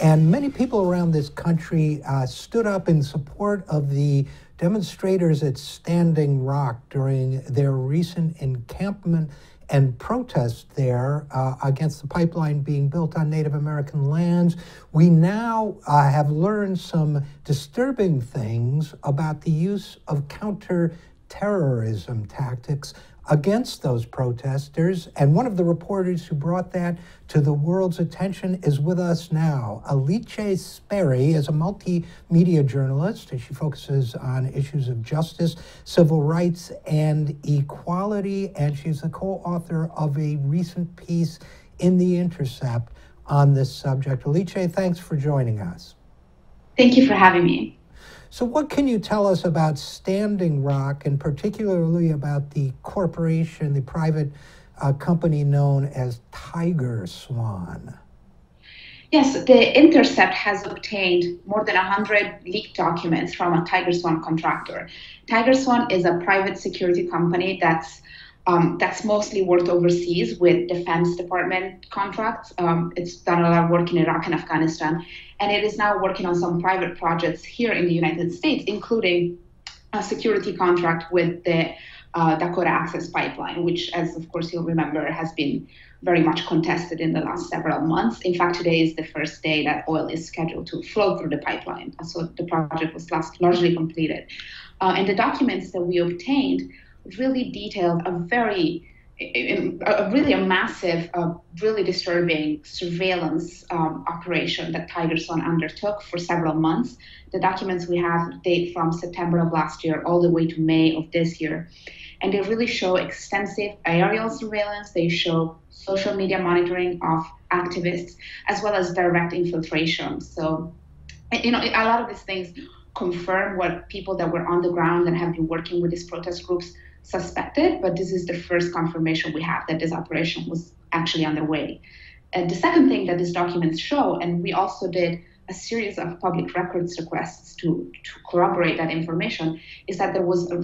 And many people around this country stood up in support of the demonstrators at Standing Rock during their recent encampment and protest there against the pipeline being built on Native American lands. We now have learned some disturbing things about the use of counterterrorism tactics against those protesters. And one of the reporters who brought that to the world's attention is with us now. RJ Speri is a multimedia journalist, and she focuses on issues of justice, civil rights, and equality. And she's the co-author of a recent piece in The Intercept on this subject. RJ, thanks for joining us. Thank you for having me. So what can you tell us about Standing Rock, and particularly about the corporation, the private company known as Tiger Swan? Yes, The Intercept has obtained more than 100 leaked documents from a Tiger Swan contractor. Tiger Swan is a private security company that's mostly worked overseas with Defense Department contracts. It's done a lot of work in Iraq and Afghanistan, and it is now working on some private projects here in the United States, including a security contract with the Dakota Access Pipeline, which, as of course you'll remember, has been very much contested in the last several months. In fact, today is the first day that oil is scheduled to flow through the pipeline. So the project was largely completed. And the documents that we obtained really detailed a massive, really disturbing surveillance operation that Tiger Swan undertook for several months. The documents we have date from September of last year all the way to May of this year. And they really show extensive aerial surveillance. They show social media monitoring of activists, as well as direct infiltration. So, a lot of these things confirm what people that were on the ground and have been working with these protest groups suspected, but this is the first confirmation we have that this operation was actually underway. The second thing that these documents show, and we also did a series of public records requests to corroborate that information, is that there was a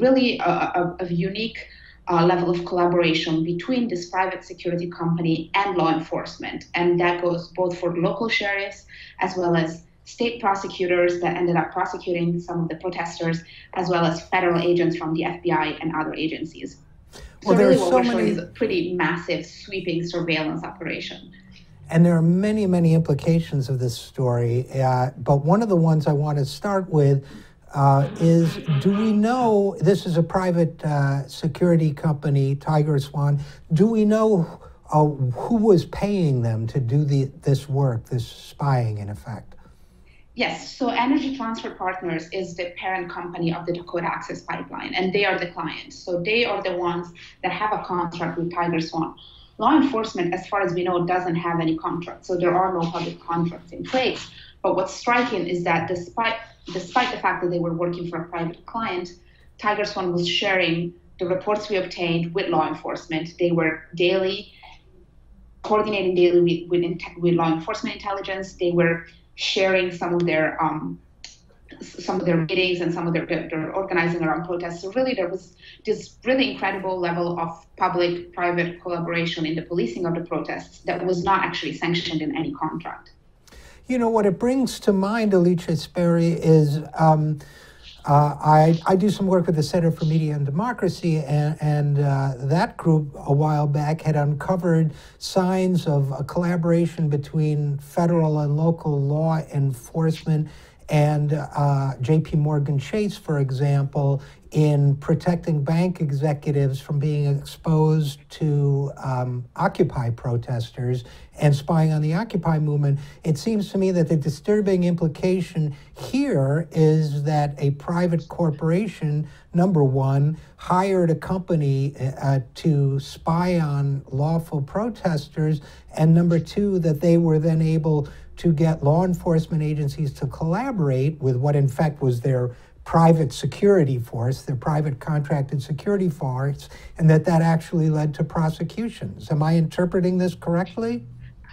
unique level of collaboration between this private security company and law enforcement. And that goes both for local sheriffs as well as state prosecutors that ended up prosecuting some of the protesters, as well as federal agents from the FBI and other agencies. Well, so really what we're showing is a pretty massive, sweeping surveillance operation. And there are many, many implications of this story. But one of the ones I want to start with is, do we know, this is a private security company, Tiger Swan, do we know who was paying them to do this work, this spying in effect? Yes, so Energy Transfer Partners is the parent company of the Dakota Access Pipeline, and they are the clients. So they are the ones that have a contract with Tiger Swan. Law enforcement, as far as we know, doesn't have any contract, so there are no public contracts in place. But what's striking is that despite the fact that they were working for a private client, Tiger Swan was sharing the reports we obtained with law enforcement. They were coordinating daily with law enforcement intelligence. They were sharing some of their meetings and some of their organizing around protests. So really there was this really incredible level of public-private collaboration in the policing of the protests that was not actually sanctioned in any contract. You know, what it brings to mind, RJ Speri, is I do some work with the Center for Media and Democracy, and that group a while back had uncovered signs of a collaboration between federal and local law enforcement and JP Morgan Chase, for example, in protecting bank executives from being exposed to Occupy protesters and spying on the Occupy movement. It seems to me that the disturbing implication here is that a private corporation, number one, hired a company to spy on lawful protesters, and number two, that they were then able to get law enforcement agencies to collaborate with what in fact was their private security force, their private contracted security force, and that actually led to prosecutions. Am I interpreting this correctly?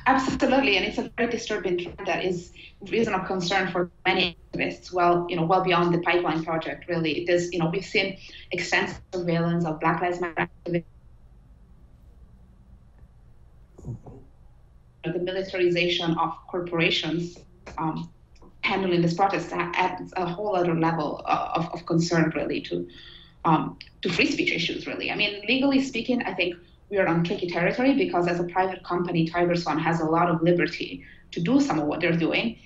Absolutely, and it's a very disturbing trend that is reason of concern for many activists. Well beyond the pipeline project, really. We've seen extensive surveillance of Black Lives Matter activists. The militarization of corporations handling this protest adds a whole other level of concern, really, to free speech issues, really. I mean, legally speaking, I think we are on tricky territory because as a private company, TigerSwan has a lot of liberty to do some of what they're doing.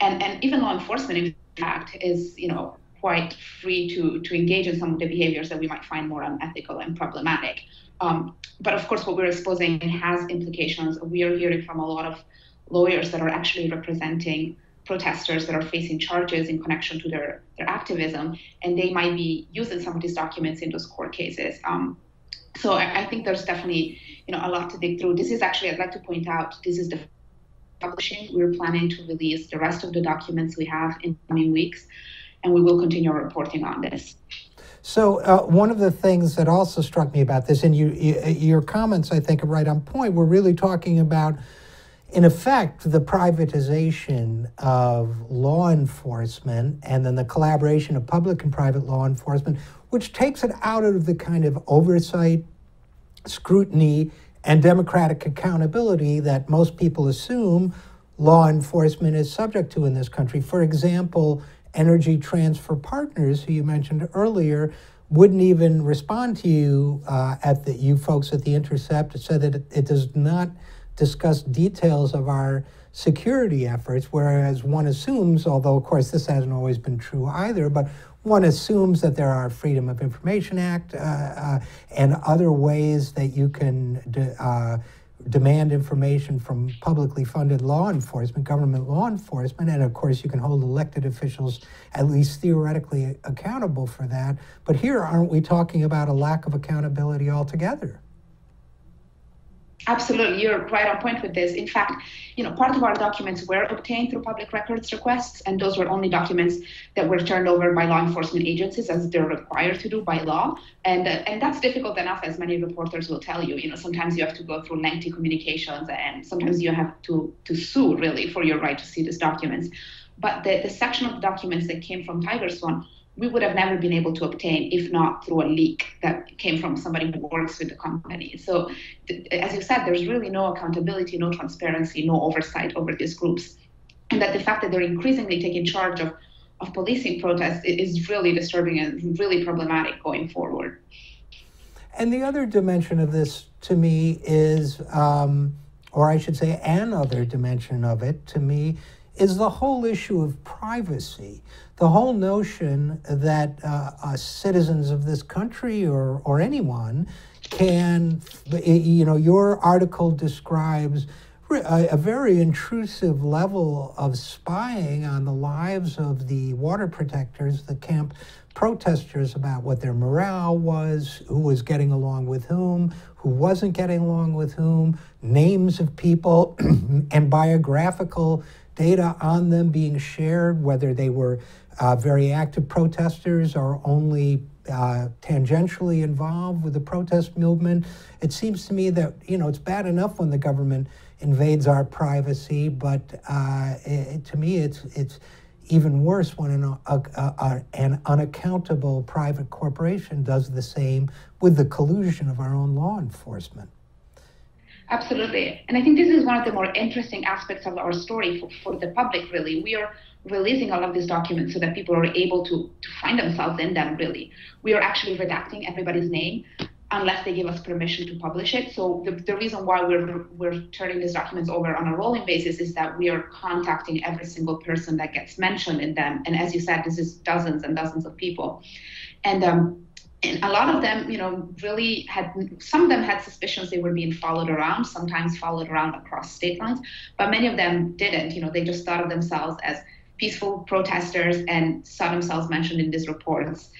And even law enforcement, in fact, is, quite free to engage in some of the behaviors that we might find more unethical and problematic. But of course, what we're exposing has implications. We are hearing from a lot of lawyers that are actually representing protesters that are facing charges in connection to their activism, and they might be using some of these documents in those court cases. So I think there's definitely, a lot to dig through. This is actually, I'd like to point out, this is the publishing. We're planning to release the rest of the documents we have in coming weeks, and we will continue reporting on this. So one of the things that also struck me about this, and your comments, I think, are right on point. We're really talking about, in effect, the privatization of law enforcement and then the collaboration of public and private law enforcement, which takes it out of the kind of oversight, scrutiny, and democratic accountability that most people assume law enforcement is subject to in this country. For example, Energy Transfer Partners, who you mentioned earlier, wouldn't even respond to you you folks at The Intercept. It said that it does not discuss details of our security efforts, whereas one assumes, although of course this hasn't always been true either, but one assumes that there are Freedom of Information Act and other ways that you can demand information from publicly funded law enforcement, government law enforcement, and of course you can hold elected officials at least theoretically accountable for that. But here, aren't we talking about a lack of accountability altogether? Absolutely, you're right on point with this. In fact, part of our documents were obtained through public records requests, and those were only documents that were turned over by law enforcement agencies as they're required to do by law. And that's difficult enough, as many reporters will tell you. Sometimes you have to go through lengthy communications, and sometimes you have to sue, really, for your right to see these documents. But the section of the documents that came from TigerSwan, we would have never been able to obtain if not through a leak that came from somebody who works with the company. So, as you said, there's really no accountability, no transparency, no oversight over these groups. And that the fact that they're increasingly taking charge of policing protests is really disturbing and really problematic going forward. And the other dimension of this to me is, or I should say another dimension of it to me, is the whole issue of privacy. The whole notion that citizens of this country or anyone can, your article describes a very intrusive level of spying on the lives of the water protectors, the camp protesters, about what their morale was, who was getting along with whom, who wasn't getting along with whom, names of people, and biographical data on them being shared, whether they were very active protesters or only tangentially involved with the protest movement. It seems to me that, it's bad enough when the government invades our privacy, but to me it's even worse when an unaccountable private corporation does the same with the collusion of our own law enforcement. Absolutely. And I think this is one of the more interesting aspects of our story for the public, really. We are releasing all of these documents so that people are able to find themselves in them, really. We are actually redacting everybody's name unless they give us permission to publish it. So the reason why we're turning these documents over on a rolling basis is that we are contacting every single person that gets mentioned in them. And as you said, this is dozens and dozens of people. And a lot of them, really some of them had suspicions they were being followed around, sometimes followed around across state lines, but many of them didn't. They just thought of themselves as peaceful protesters and saw themselves mentioned in these reports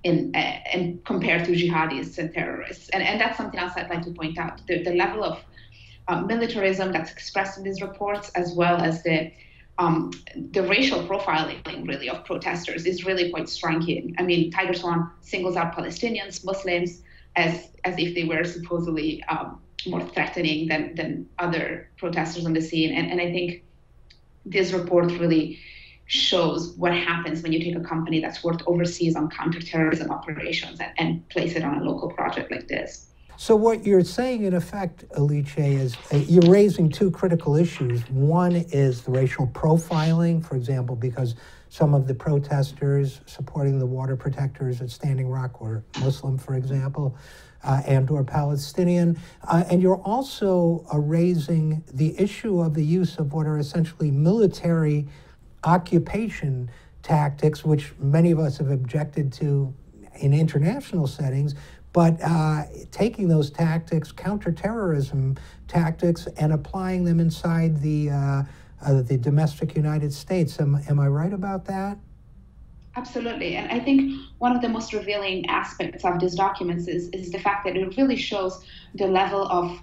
and compared to jihadis and terrorists. And that's something else I'd like to point out. The level of militarism that's expressed in these reports, as well as the racial profiling, really, of protesters is really quite striking. I mean, TigerSwan singles out Palestinians, Muslims, as if they were supposedly more threatening than other protesters on the scene. And I think this report really shows what happens when you take a company that's worked overseas on counterterrorism operations and place it on a local project like this. So what you're saying, in effect, Alice, is you're raising two critical issues. One is the racial profiling, for example, because some of the protesters supporting the water protectors at Standing Rock were Muslim, for example, and or Palestinian. And you're also raising the issue of the use of what are essentially military occupation tactics, which many of us have objected to in international settings, but taking those tactics, counterterrorism tactics, and applying them inside the domestic United States. Am I right about that? Absolutely. And I think one of the most revealing aspects of these documents is the fact that it really shows the level of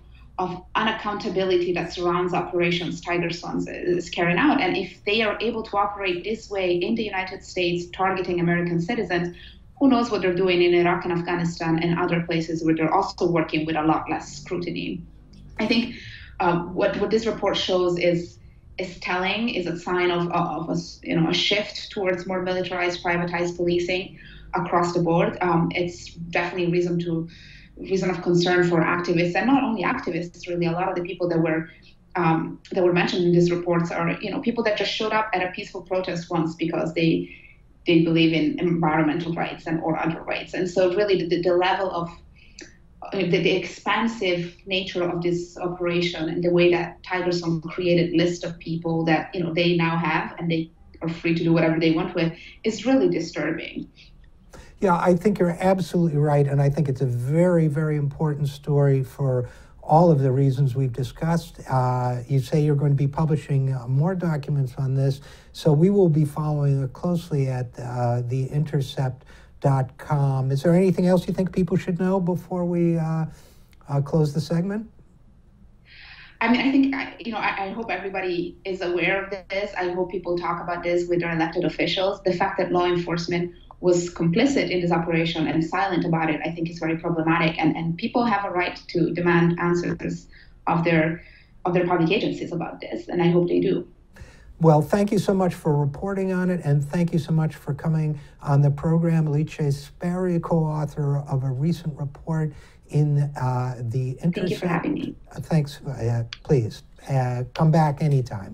unaccountability that surrounds operations Tiger Sons is carrying out. And if they are able to operate this way in the United States, targeting American citizens, who knows what they're doing in Iraq and Afghanistan and other places where they're also working with a lot less scrutiny. I think what this report shows is telling, is a sign of a shift towards more militarized, privatized policing across the board. It's definitely reason of concern for activists, and not only activists. Really, a lot of the people that were mentioned in these reports are people that just showed up at a peaceful protest once because they believe in environmental rights or other rights. And so really the level of the expansive nature of this operation and the way that Tiger Song created list of people that they now have and they are free to do whatever they want with is really disturbing. Yeah, I think you're absolutely right, and I think it's a very, very important story for all of the reasons we've discussed. You say you're going to be publishing more documents on this, so we will be following it closely at theintercept.com. Is there anything else you think people should know before we close the segment? I mean, I think, I hope everybody is aware of this. I hope people talk about this with their elected officials. The fact that law enforcement was complicit in this operation and silent about it, I think is very problematic. And people have a right to demand answers of their public agencies about this, and I hope they do. Well, thank you so much for reporting on it, and thank you so much for coming on the program. Alice Speri, co-author of a recent report in the Intercept. Thank you for having me. Thanks. Please come back anytime.